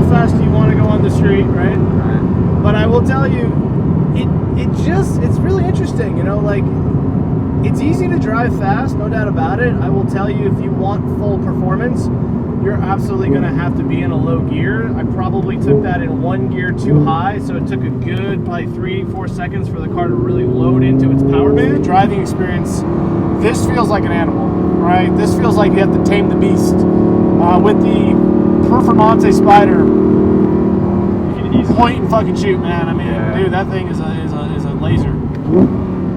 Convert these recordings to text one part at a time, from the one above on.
fast do you want to go on the street, right? But I will tell you, it's really interesting, you know, like, it's easy to drive fast, no doubt about it. I will tell you, if you want full performance, you're absolutely going to have to be in a low gear. I probably took that in one gear too high, so it took a good probably 3-4 seconds for the car to really load into its power band. Driving experience, this feels like an animal, right? This feels like you have to tame the beast. With the Performance Spider, point and fucking shoot, man. I mean, dude, that thing is a laser.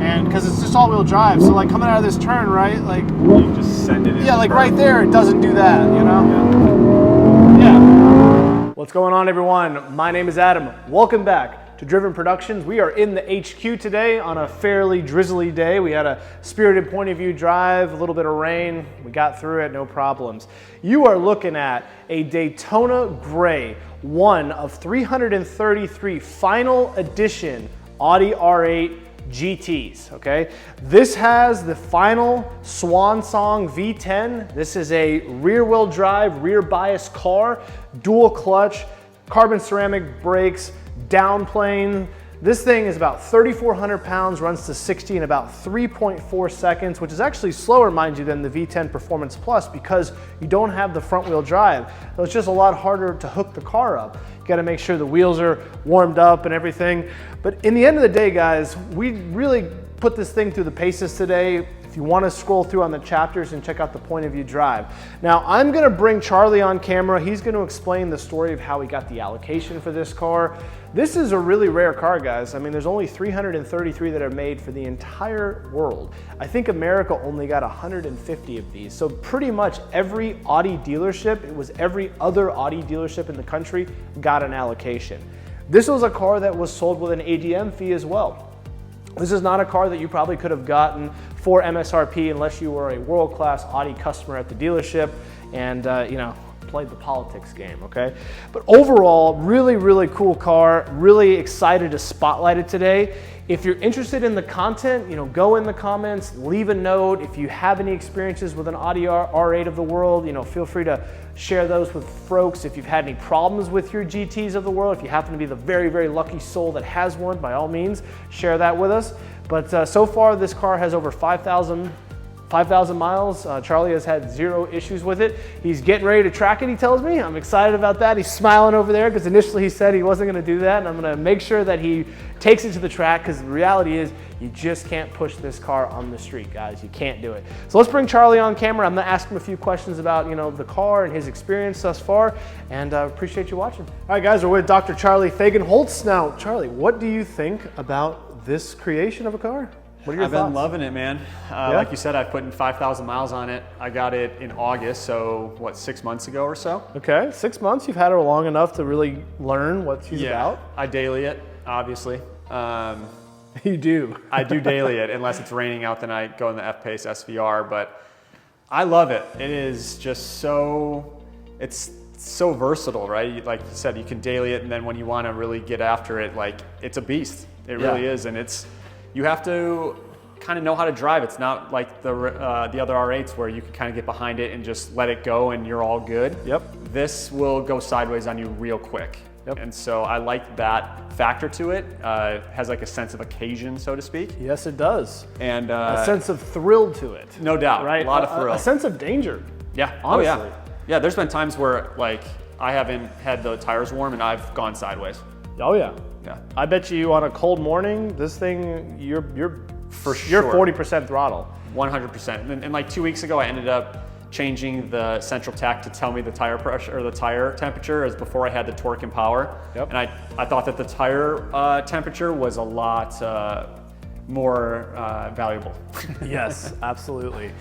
And because it's just all-wheel drive, so like coming out of this turn, right, like you just send it in. Yeah, like right there, it doesn't do that, you know? Yeah. What's going on, everyone? My name is Adam. Welcome back to Driven Productions. We are in the HQ today on a fairly drizzly day. We had a spirited point of view drive, a little bit of rain. We got through it, no problems. You are looking at a Daytona Gray, one of 333 final edition Audi R8 GTs, okay? This has the final swan song V10. This is a rear wheel drive, rear bias car, dual clutch, carbon ceramic brakes, downplane. This thing is about 3,400 pounds, runs to 60 in about 3.4 seconds, which is actually slower, mind you, than the V10 Performance Plus because you don't have the front wheel drive. So it's just a lot harder to hook the car up. You gotta make sure the wheels are warmed up and everything. But in the end of the day, guys, we really put this thing through the paces today. If you want to scroll through on the chapters and check out the point of view drive. Now, I'm going to bring Charlie on camera. He's going to explain the story of how he got the allocation for this car. This is a really rare car, guys. I mean, there's only 333 that are made for the entire world. I think America only got 150 of these. So pretty much every Audi dealership, it was every other Audi dealership in the country, got an allocation. This was a car that was sold with an ADM fee as well. This is not a car that you probably could have gotten for MSRP unless you were a world-class Audi customer at the dealership and you know, played the politics game, okay? But overall, really, really cool car. Really excited to spotlight it today. If you're interested in the content, you know, go in the comments, leave a note. If you have any experiences with an Audi R8 of the world, you know, feel free to share those with folks. If you've had any problems with your GTs of the world, if you happen to be the very, very lucky soul that has one, by all means, share that with us. But so far, this car has over 5,000 miles. Charlie has had zero issues with it. He's getting ready to track it, he tells me. I'm excited about that. He's smiling over there because initially he said he wasn't going to do that. And I'm going to make sure that he takes it to the track because the reality is you just can't push this car on the street, guys. You can't do it. So let's bring Charlie on camera. I'm going to ask him a few questions about, you know, the car and his experience thus far. And appreciate you watching. All right, guys, we're with Dr. Charlie Fagan-Holtz. Now, Charlie, what do you think about this creation of a car? What are your thoughts? I've been loving it, man. Like you said, I've put in 5,000 miles on it. I got it in August, so what, 6 months ago or so? Okay, 6 months. You've had it long enough to really learn what she's about. I daily it, obviously. You do. I do daily it, unless it's raining out, then I go in the F-Pace SVR, but I love it. It is just so, it's so versatile, right? Like you said, you can daily it, and then when you want to really get after it, like, it's a beast. It really is, and it's, you have to kind of know how to drive. It's not like the other R8s where you can kind of get behind it and just let it go and you're all good. Yep. This will go sideways on you real quick. Yep. And so I like that factor to it. It has like a sense of occasion, so to speak. Yes, it does. And a sense of thrill to it. No doubt, right? A lot of thrill. A sense of danger. Yeah, honestly. Oh, yeah. Yeah, there's been times where like I haven't had the tires warm and I've gone sideways. Oh yeah. Yeah. I bet you on a cold morning, this thing, you're for sure. You're 40% throttle. 100%. And like 2 weeks ago, I ended up changing the central tach to tell me the tire pressure or the tire temperature as before I had the torque and power. Yep. And I thought that the tire temperature was a lot more valuable. Yes, absolutely.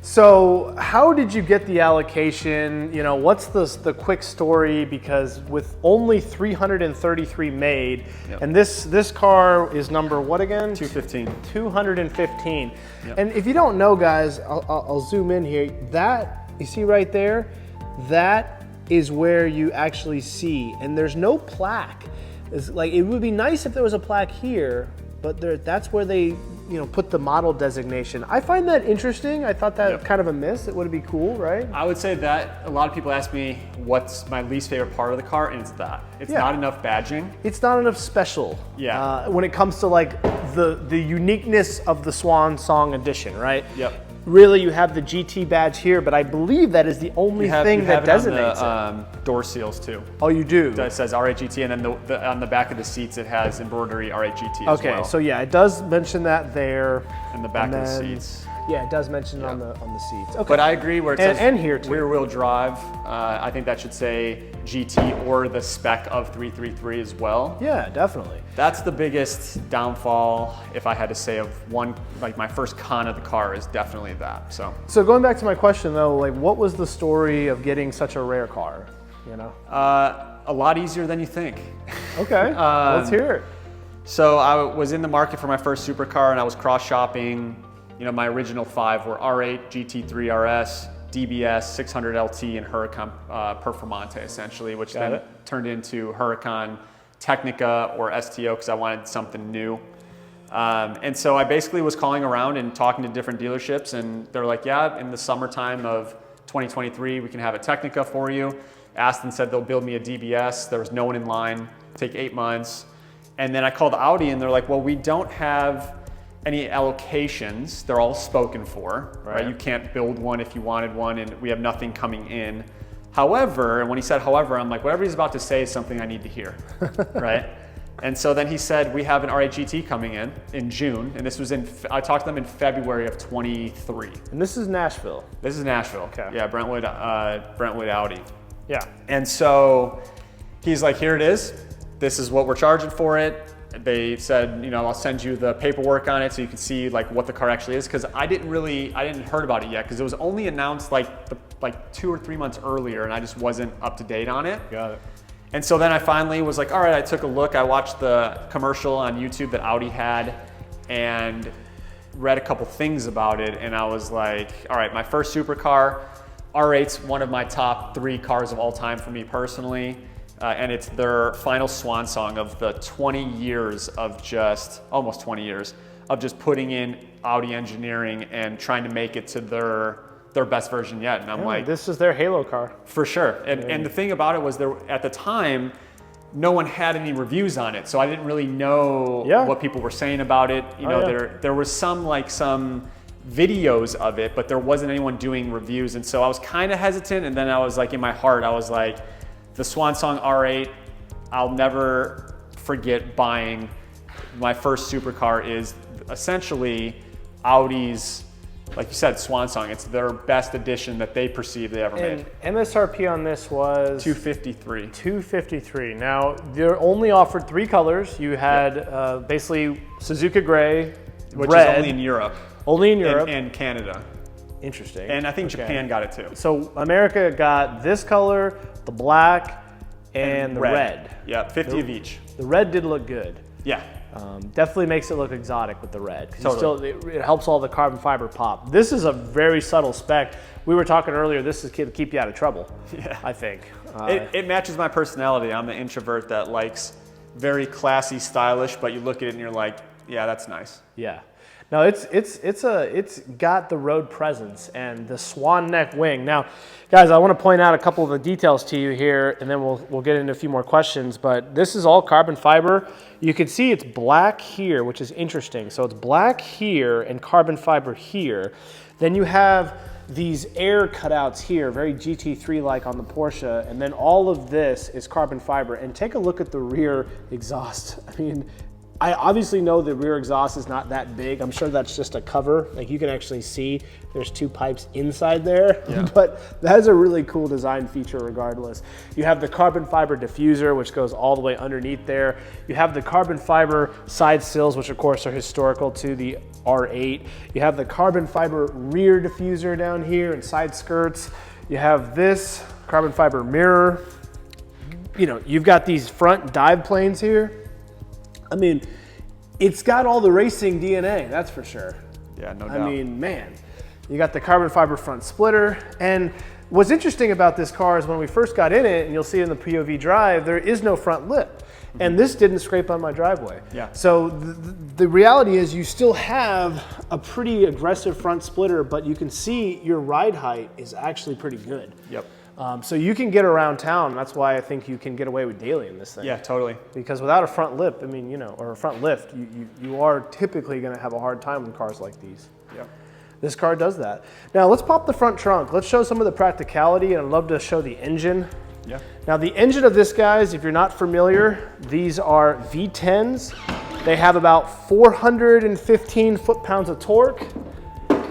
So how did you get the allocation? You know, what's the quick story? Because with only 333 made, and this car is number what again? 215. 215. Yep. And if you don't know, guys, I'll zoom in here. That, you see right there, that is where you actually see, and there's no plaque. It's like, it would be nice if there was a plaque here, but that's where they put the model designation. I find that interesting. I thought that kind of a miss. It would be cool, right? I would say that a lot of people ask me what's my least favorite part of the car, and it's that. It's not enough badging. It's not enough special. Yeah. When it comes to like the uniqueness of the Swan Song Edition, right? Yep. Really, you have the GT badge here, but I believe that is the only thing that designates it. Door seals too. Oh, you do? It says R8 GT, and then on the back of the seats it has embroidery R8 GT as well. Okay, so yeah, it does mention that there. In the back of the seats. Yeah, it does mention it on the seats. Okay. But I agree where it says and here too. rear wheel drive. I think that should say GT or the spec of 333 as well. Yeah, definitely. That's the biggest downfall, if I had to say, of one, like my first con of the car is definitely that. So going back to my question though, like what was the story of getting such a rare car? A lot easier than you think. Okay, let's hear it. So I was in the market for my first supercar, and I was cross shopping. My original 5 were R8, GT3 RS, DBS, 600 LT, and Huracan Performance, essentially, which then turned into Huracan Technica or STO because I wanted something new. And so I basically was calling around and talking to different dealerships, and they're like, yeah, in the summertime of 2023, we can have a Technica for you. Asked and said they'll build me a DBS. There was no one in line, take 8 months. And then I called Audi, and they're like, well, we don't have any allocations. They're all spoken for, right? You can't build one if you wanted one, and we have nothing coming in. However, and when he said however, I'm like, whatever he's about to say is something I need to hear, right? And so then he said, we have an R8 GT coming in June, and this was I talked to them in February of 23. And this is Nashville. This is Nashville. Okay. Yeah, Brentwood Audi. Yeah. And so he's like, here it is. This is what we're charging for it. They said, I'll send you the paperwork on it so you can see like what the car actually is. Cause I didn't heard about it yet. Cause it was only announced like 2 or 3 months earlier, and I just wasn't up to date on it. Got it. And so then I finally was like, all right, I took a look. I watched the commercial on YouTube that Audi had and read a couple things about it. And I was like, all right, my first supercar, R8's one of my top 3 cars of all time for me personally. And it's their final swan song of the 20 years of almost 20 years of just putting in Audi engineering and trying to make it to their best version yet. And I'm like, this is their Halo car. For sure. And the thing about it was at the time, no one had any reviews on it. So I didn't really know what people were saying about it. There was some videos of it, but there wasn't anyone doing reviews. And so I was kind of hesitant. And then I was like, in my heart, I was like, the Swan Song R8, I'll never forget buying. My first supercar is essentially Audi's, like you said, Swan Song. It's their best edition that they perceive they ever made. MSRP on this was $253. $253. Now, they're only offered 3 colors. You had basically Suzuka Gray, which red, is only in Europe. Only in Europe. And Canada. Interesting. And I think Japan got it too. So America got this color, the black, and the red. Yeah, 50 of each. The red did look good. Yeah. Definitely makes it look exotic with the red. Totally. It helps all the carbon fiber pop. This is a very subtle spec. We were talking earlier, this is to keep you out of trouble, I think. It matches my personality. I'm the introvert that likes very classy, stylish, but you look at it and you're like, yeah, that's nice. Yeah. No, it's got the road presence and the swan neck wing. Now, guys, I want to point out a couple of the details to you here, and then we'll get into a few more questions. But this is all carbon fiber. You can see it's black here, which is interesting. So it's black here and carbon fiber here. Then you have these air cutouts here, very GT3-like on the Porsche, and then all of this is carbon fiber. And take a look at the rear exhaust. I mean, I obviously know the rear exhaust is not that big. I'm sure that's just a cover. Like you can actually see there's 2 pipes inside there, but that is a really cool design feature regardless. You have the carbon fiber diffuser, which goes all the way underneath there. You have the carbon fiber side sills, which of course are historical to the R8. You have the carbon fiber rear diffuser down here and side skirts. You have this carbon fiber mirror. You've got these front dive planes here. I mean, it's got all the racing DNA, that's for sure. Yeah, no doubt. I mean, man, you got the carbon fiber front splitter, and What's interesting about this car is when we first got in it, and you'll see in the POV Drive, there is no front lip. And this didn't scrape on my driveway. Yeah. So the reality is you still have a pretty aggressive front splitter, but you can see your ride height is actually pretty good. Yep. So you can get around town. That's why I think you can get away with daily in this thing. Yeah, totally. Because without a front lip, I mean, you know, or a front lift, you are typically going to have a hard time with cars like these. Yep. This car does that. Now let's pop the front trunk. Let's show some of the practicality, and I'd love to show the engine. Yeah. Now the engine of this, guys, if you're not familiar, these are V10s. They have about 415 foot-pounds of torque.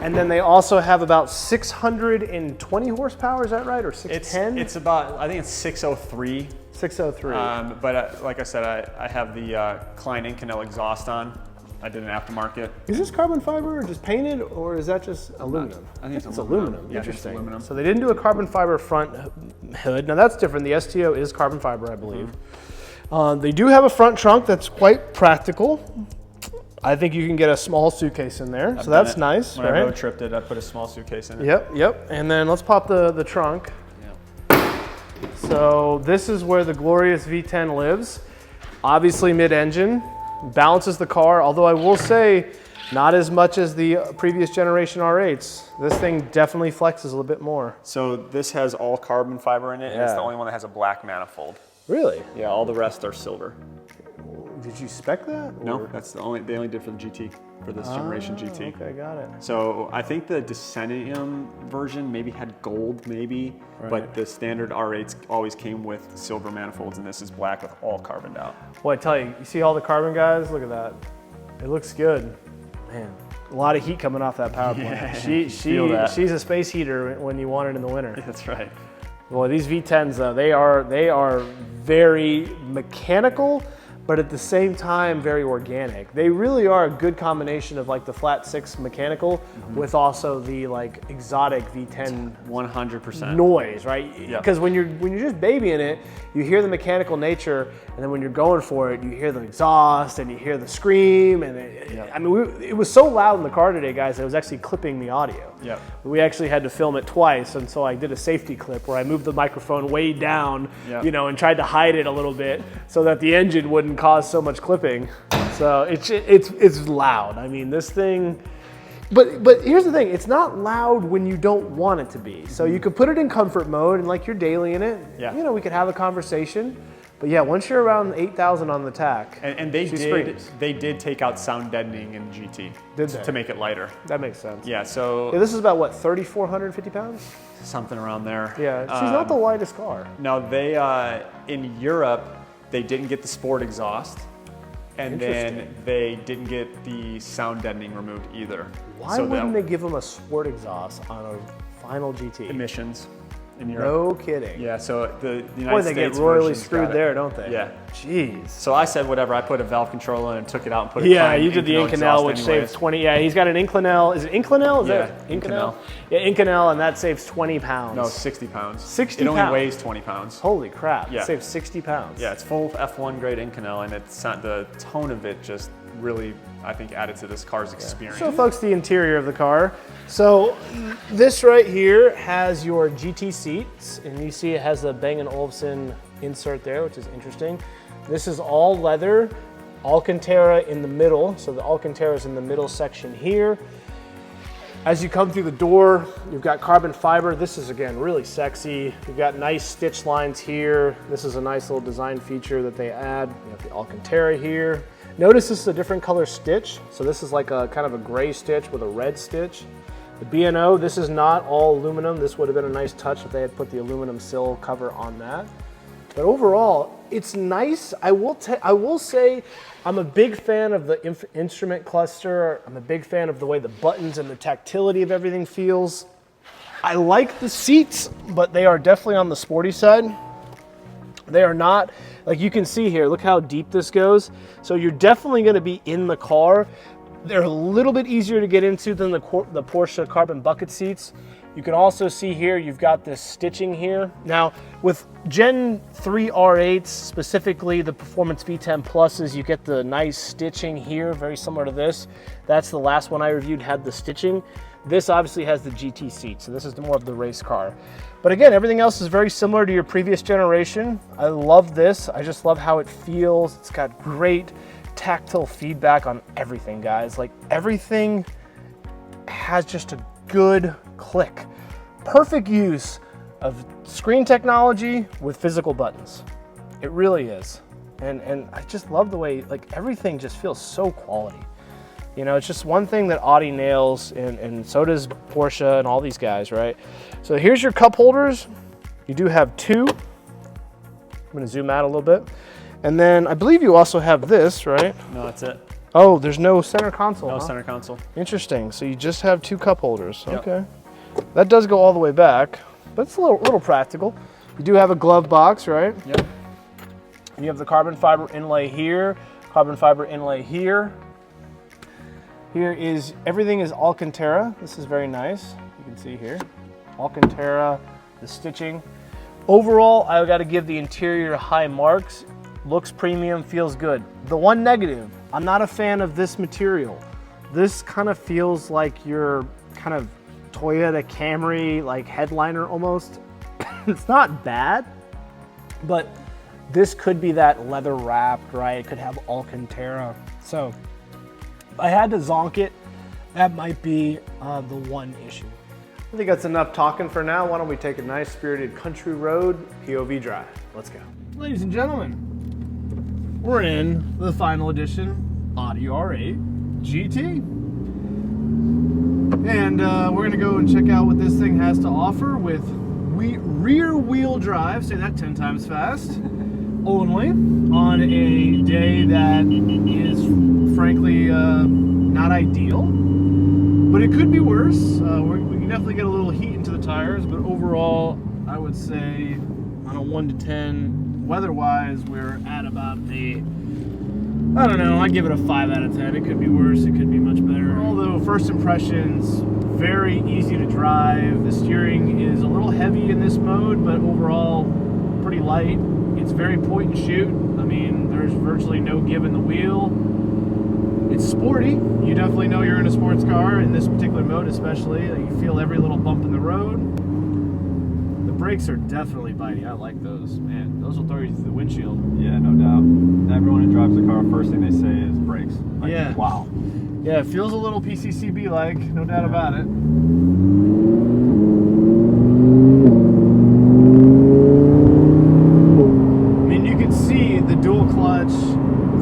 And then they also have about 620 horsepower, is that right? Or 610? It's about, I think it's 603. 603. But like I said, I have the Klein Inconel exhaust on. I did an aftermarket. Is this carbon fiber or just painted, or is that just aluminum? I think it's aluminum. Yeah, Interesting. Aluminum. So they didn't do a carbon fiber front hood. Now that's different. The STO is carbon fiber, I believe. They do have a front trunk that's quite practical. I think you can get a small suitcase in there, so that's nice. When I road tripped it, I put a small suitcase in it. Yep. And then let's pop the trunk. Yeah. So this is where the glorious V10 lives. Obviously mid-engine, balances the car, although I will say not as much as the previous generation R8s. This thing definitely flexes a little bit more. So this has all carbon fiber in it, and it's the only one that has a black manifold. Really? Yeah, all the rest are silver. Did you spec that? No, that's they only did for the GT, for this generation GT. Okay, got it. So I think the Decennium version maybe had gold, but the standard R8s always came with silver manifolds, and this is black with all carboned out. Boy, I tell you, you see all the carbon, guys? Look at that. It looks good. Man, a lot of heat coming off that power plant. Yeah, she's a space heater when you want it in the winter. That's right. Boy, these V10s, though, they are very mechanical, but at the same time, very organic. They really are a good combination of like the flat six mechanical with also the like exotic V10 100% noise, right? Yep. Because when you're just babying it, you hear the mechanical nature, and then when you're going for it, you hear the exhaust and you hear the scream, and I mean, it was so loud in the car today, guys, that it was actually clipping the audio. Yep. We actually had to film it twice, and so I did a safety clip where I moved the microphone way down, you know, and tried to hide it a little bit so that the engine wouldn't cause so much clipping. So it's loud. I mean, this thing, but here's the thing, it's not loud when you don't want it to be. So you could put it in comfort mode and like you're daily in it, you know, we could have a conversation. But yeah, once you're around 8,000 on the tack, and they did take out sound deadening in GT to make it lighter. That makes sense. Yeah, so this is about what, 3,450 pounds? Something around there. Yeah, she's not the lightest car. No, they in Europe they didn't get the sport exhaust, and then they didn't get the sound deadening removed either. Why wouldn't they give them a sport exhaust on a final GT? Emissions. In Europe. No kidding. Yeah, so the United States they get royally screwed there, don't they? Yeah. Jeez. So I said whatever. I put a valve controller in and took it out and put a you did the Inconel, which saves 20. Yeah, he's got an Inconel. Is it Inconel? Inconel. Yeah, Inconel, and that saves 20 pounds. No, 60 pounds. 60 pounds. It only pounds. weighs 20 pounds. Holy crap. Yeah. It saves 60 pounds. Yeah, it's full F1 grade Inconel, and it's not, the tone of it just really, I think, added to this car's experience. So folks, the interior of the car. So this right here has your GT seats, and you see it has the Bang & Olufsen insert there, which is interesting. This is all leather, Alcantara in the middle. So the Alcantara is in the middle section here. As you come through the door, you've got carbon fiber. This is, again, really sexy. You've got nice stitch lines here. This is a nice little design feature that they add. You have the Alcantara here. Notice this is a different color stitch. So this is like a kind of a gray stitch with a red stitch. The B&O, this is not all aluminum. This would have been a nice touch if they had put the aluminum sill cover on that. But overall, it's nice. I will say I'm a big fan of the instrument cluster. I'm a big fan of the way the buttons and the tactility of everything feels. I like the seats, but they are definitely on the sporty side. They are not, like you can see here, look how deep this goes. So you're definitely gonna be in the car. They're a little bit easier to get into than the Porsche carbon bucket seats. You can also see here, you've got this stitching here. Now, with Gen 3 R8s, specifically the Performance V10 Pluses, you get the nice stitching here, very similar to this. That's the last one I reviewed, had the stitching. This obviously has the GT seat, so this is more of the race car. But again, everything else is very similar to your previous generation. I love this. I just love how it feels. It's got great tactile feedback on everything, guys. Like, everything has just a good click. Perfect use of screen technology with physical buttons. It really is. And I just love the way, like, everything just feels so quality. You know, it's just one thing that Audi nails, and so does Porsche and all these guys, right? So here's your cup holders. You do have two. I'm gonna zoom out a little bit. And then I believe you also have this, right? No, that's it. Oh, there's no center console. No center console. Interesting. So you just have two cup holders. Yep. Okay. That does go all the way back, but it's a little practical. You do have a glove box, right? Yep. And you have the carbon fiber inlay here, carbon fiber inlay here. Here is, everything is Alcantara. This is very nice. You can see here, Alcantara, the stitching. Overall, I gotta give the interior high marks. Looks premium, feels good. The one negative, I'm not a fan of this material. This kind of feels like your kind of Toyota Camry, like headliner almost. It's not bad, but this could be that leather wrapped, right? It could have Alcantara. So if I had to zonk it, that might be the one issue. I think that's enough talking for now. Why don't we take a nice spirited country road, POV Drive. Let's go. Ladies and gentlemen, we're in the final edition Audi R8 GT. And we're gonna go and check out what this thing has to offer with rear wheel drive, say that 10 times fast, only on a day that is frankly not ideal, but it could be worse. We can definitely get a little heat into the tires, but overall, I would say on a 1 to 10, weather-wise, we're at about the, I don't know, I'd give it a 5 out of 10. It could be worse, it could be much better. Although first impressions, very easy to drive. The steering is a little heavy in this mode, but overall pretty light. It's very point and shoot. I mean, there's virtually no give in the wheel. It's sporty. You definitely know you're in a sports car in this particular mode, especially. You feel every little bump in the road. The brakes are definitely bitey. I like those. Man, those will throw you through the windshield. Yeah, no doubt. Everyone who drives a car, first thing they say is brakes. Like, yeah. Wow. Yeah, it feels a little PCCB-like, no doubt about it. Dual clutch,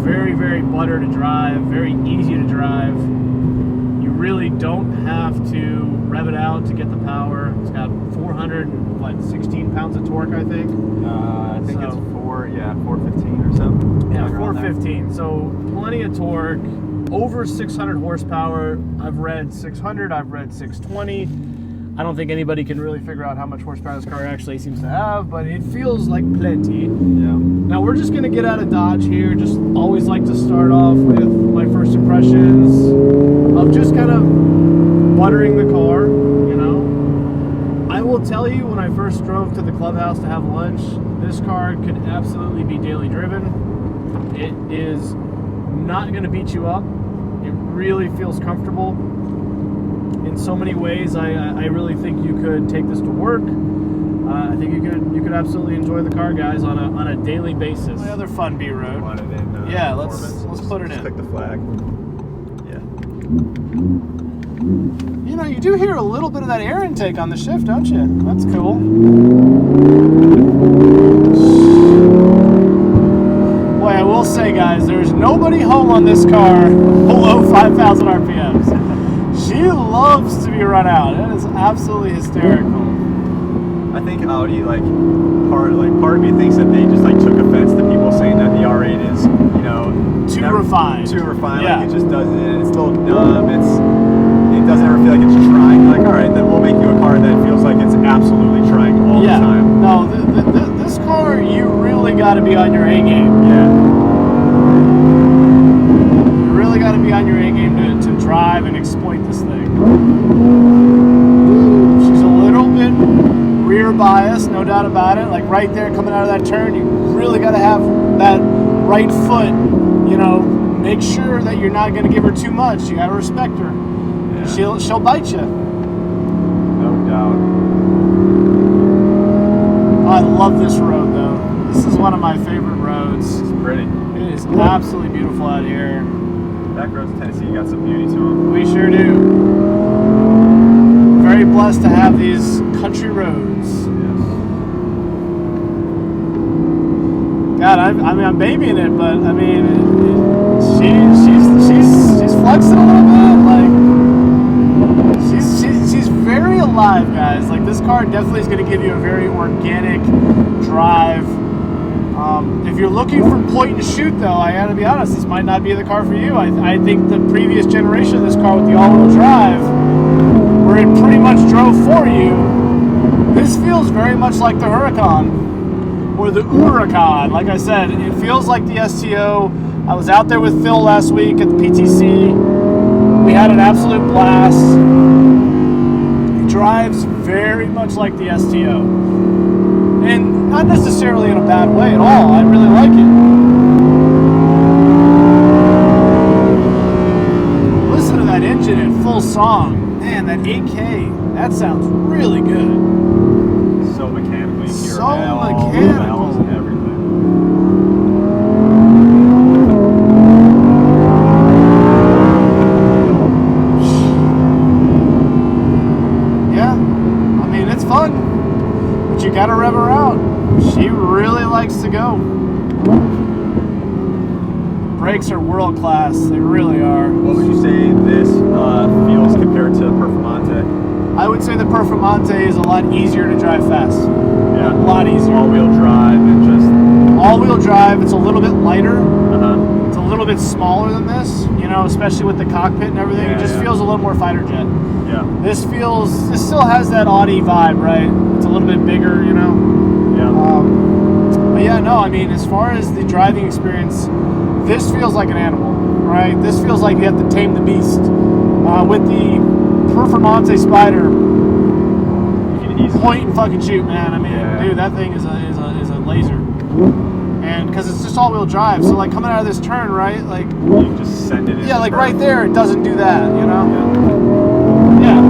very, very butter to drive, very easy to drive. You really don't have to rev it out to get the power. It's got 416 pounds of torque, I think. I think it's 415 or so. Yeah, 415. So plenty of torque, over 600 horsepower. I've read 600, I've read 620. I don't think anybody can really figure out how much horsepower this car actually seems to have, but it feels like plenty. Yeah. Now we're just gonna get out of Dodge here. Just always like to start off with my first impressions of just kind of buttering the car, you know. I will tell you, when I first drove to the clubhouse to have lunch, this car could absolutely be daily driven. It is not gonna beat you up. It really feels comfortable. In so many ways, I really think you could take this to work. I think you could absolutely enjoy the car, guys, on a daily basis. My other fun B road. Want it in, Yeah, let's put it in. Click the flag. Yeah. You know, you do hear a little bit of that air intake on the shift, don't you? That's cool. Boy, I will say, guys, there's nobody home on this car below 5,000 RPMs. She loves to be run out. It is absolutely hysterical. I think Audi, part of me thinks that they just took offense to people saying that the R8 is, you know, Too refined. Too refined. Yeah. Like, it just doesn't. It's a little dumb. It doesn't ever feel like it's trying. Like, all right, then we'll make you a car that feels like it's absolutely trying all the time. No, this car, you really got to be on your A game. Yeah. You really got to be on your A game to drive and exploit this thing. She's a little bit rear bias, no doubt about it. Like right there, coming out of that turn, you really got to have that right foot. You know, make sure that you're not going to give her too much. You got to respect her. Yeah. She'll bite you. out. I love this road though. This is one of my favorite roads. It's pretty. It is absolutely beautiful out here. Back roads in Tennessee got some beauty to them. We sure do. Very blessed to have these country roads. Yes. God, I mean, I'm babying it, but I mean, she's flexing a little bit. Like, she's very alive, guys. Like, this car definitely is going to give you a very organic drive. If you're looking for point and shoot, though, I gotta be honest, this might not be the car for you. I think the previous generation of this car with the all-wheel drive, where it pretty much drove for you, this feels very much like the Huracan or the Huracan. Like I said, it feels like the STO. I was out there with Phil last week at the PTC. We had an absolute blast. It drives very much like the STO. And not necessarily in a bad way at all. I really like it. Listen to that engine in full song. Man, that 8K, that sounds really good. So mechanically pure. So all mechanical. the bells and everything. Yeah, I mean, it's fun. But you gotta rev her out. She really likes to go. Brakes are world class. They really are. What would you say this feels compared to Performante? I would say the Performante is a lot easier to drive fast. Yeah. A lot easier. All-wheel drive and just... All-wheel drive, it's a little bit lighter. Uh-huh. It's a little bit smaller than this, you know, especially with the cockpit and everything. Yeah, it just feels a little more fighter jet. Yeah. This still has that Audi vibe, right? It's a little bit bigger, you know? Yeah. But yeah, no, I mean, as far as the driving experience, this feels like an animal, right? This feels like you have to tame the beast. With the Performante Spider, You can easily... point and fucking shoot, man. I mean, Yeah. dude, that thing is a laser. And because it's just all-wheel drive, so like coming out of this turn, right? Like, You can just send it in. yeah, like right there, it doesn't do that, you know? Yeah. Yeah.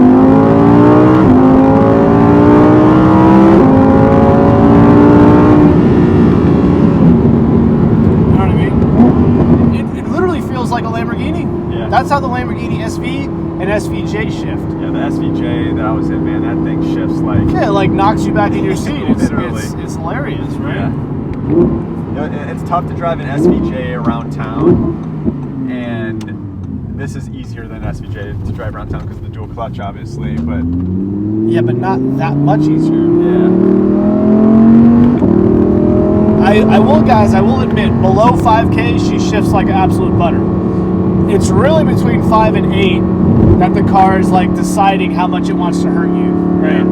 Like a Lamborghini. Yeah. That's how the Lamborghini SV and SVJ shift. Yeah, the SVJ that I was in, man, that thing shifts like... Yeah, it like knocks you back in your seat. Literally. It's hilarious, right? Yeah. It's tough to drive an SVJ around town, and this is easier than SVJ to drive around town because of the dual clutch, obviously, but... Yeah, but not that much easier. Yeah. I will admit, below 5K, she shifts like absolute butter. It's really between 5 and 8 that the car is like deciding how much it wants to hurt you, right? Yeah.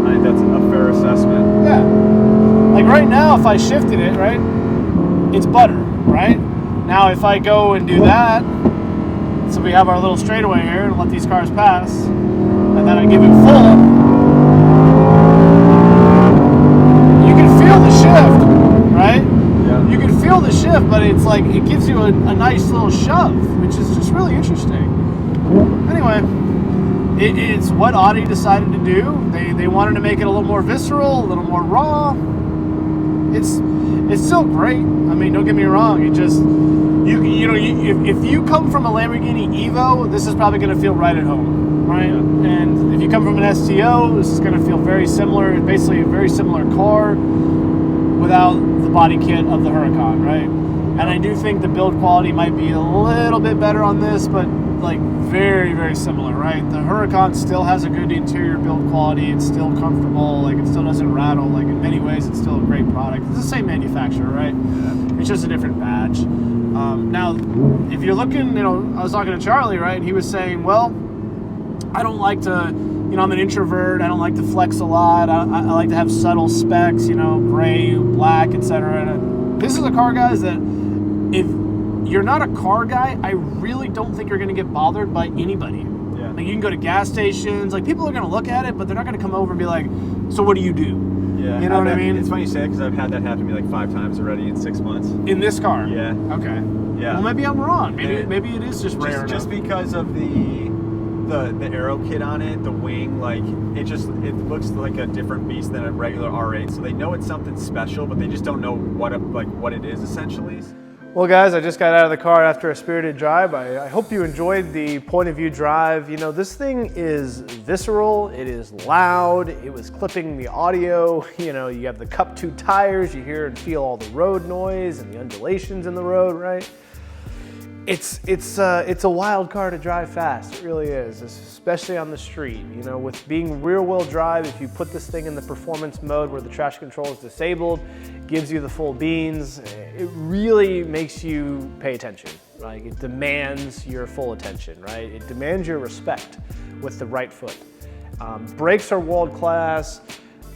I think that's a fair assessment. Yeah. Like right now, if I shifted it, right, it's butter, right? Now if I go and do that, so we have our little straightaway here and let these cars pass, and then I give it full, shift, right? Yeah. You can feel the shift, but it's like it gives you a nice little shove, which is just really interesting. Anyway, it's what Audi decided to do. They wanted to make it a little more visceral, a little more raw. It's still great. I mean, don't get me wrong. It just if you come from a Lamborghini Evo, this is probably going to feel right at home, right? Yeah. And if you come from an STO, this is going to feel very similar. Basically, a very similar car, without the body kit of the Huracan, right? And I do think the build quality might be a little bit better on this, but like very, very similar, right? The Huracan still has a good interior build quality. It's still comfortable. Like it still doesn't rattle. Like in many ways, it's still a great product. It's the same manufacturer, right? Yeah. It's just a different badge. Now, if you're looking, I was talking to Charlie, right? And he was saying, well, I don't like to, I'm an introvert. I don't like to flex a lot. I like to have subtle specs, gray, black, etc. This is a car, guys, that if you're not a car guy, I really don't think you're going to get bothered by anybody. Yeah. Like you can go to gas stations. Like people are going to look at it, but they're not going to come over and be like, "So what do you do?" Yeah. You know what I mean? It's funny you say it because I've had that happen to me like 5 times already in 6 months. In this car. Yeah. Okay. Yeah. Well, maybe I'm wrong. Maybe it is just rare. Just because of the the aero kit on it, the wing, like it looks like a different beast than a regular R8. So they know it's something special, but they just don't know what it is essentially. Well guys, I just got out of the car after a spirited drive. I hope you enjoyed the point of view drive. You know, this thing is visceral, it is loud, it was clipping the audio. You know, you have the Cup 2 tires, you hear and feel all the road noise and the undulations in the road, right? It's a wild car to drive fast, it really is, especially on the street. You know, with being rear wheel drive, if you put this thing in the performance mode where the traction control is disabled, gives you the full beans, it really makes you pay attention. Like, it demands your full attention, right? It demands your respect with the right foot. Brakes are world class.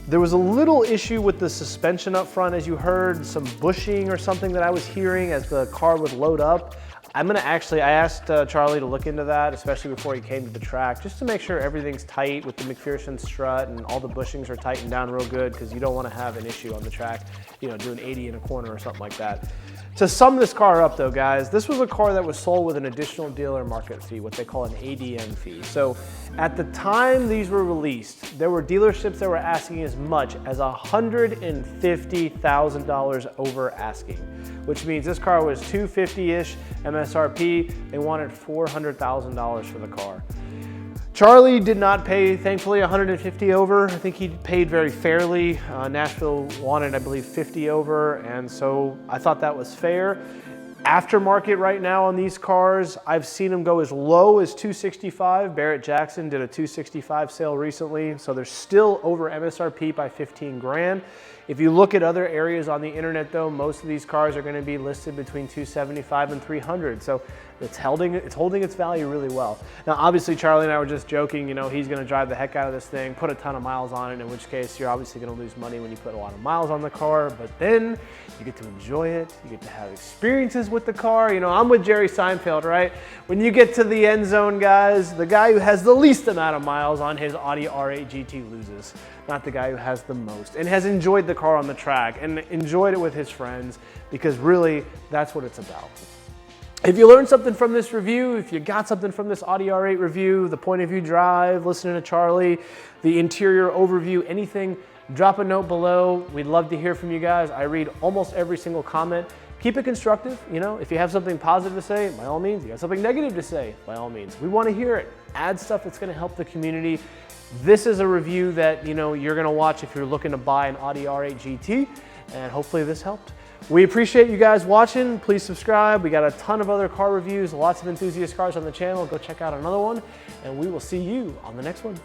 There was a little issue with the suspension up front, as you heard, some bushing or something that I was hearing as the car would load up. I asked Charlie to look into that, especially before he came to the track, just to make sure everything's tight with the McPherson strut and all the bushings are tightened down real good, because you don't want to have an issue on the track, you know, doing 80 in a corner or something like that. To sum this car up though, guys, this was a car that was sold with an additional dealer market fee, what they call an ADM fee. So at the time these were released, there were dealerships that were asking as much as $150,000 over asking, which means this car was $250-ish MSRP. They wanted $400,000 for the car. Charlie did not pay, thankfully, $150 over. I think he paid very fairly. Nashville wanted, I believe, $50 over, and so I thought that was fair. Aftermarket right now on these cars, I've seen them go as low as $265. Barrett Jackson did a $265 sale recently, so they're still over MSRP by 15 grand. If you look at other areas on the internet though, most of these cars are going to be listed between $275 and $300. So it's holding its value really well. Now obviously Charlie and I were just joking, you know, he's going to drive the heck out of this thing, put a ton of miles on it, in which case you're obviously going to lose money when you put a lot of miles on the car, but then you get to enjoy it, you get to have experiences with the car. You know, I'm with Jerry Seinfeld, right? When you get to the end zone, guys, the guy who has the least amount of miles on his Audi R8 GT loses, not the guy who has the most and has enjoyed the car on the track and enjoyed it with his friends, because really that's what it's about. If you learned something from this review, if you got something from this Audi R8 review, the point of view drive, listening to Charlie, the interior overview, anything, drop a note below. We'd love to hear from you guys. I read almost every single comment. Keep it constructive. You know, if you have something positive to say, by all means. If you have something negative to say, by all means. We want to hear it. Add stuff that's going to help the community. This is a review that, you know, you're going to watch if you're looking to buy an Audi R8 GT, and hopefully this helped. We appreciate you guys watching. Please subscribe. We got a ton of other car reviews, lots of enthusiast cars on the channel. Go check out another one, and we will see you on the next one.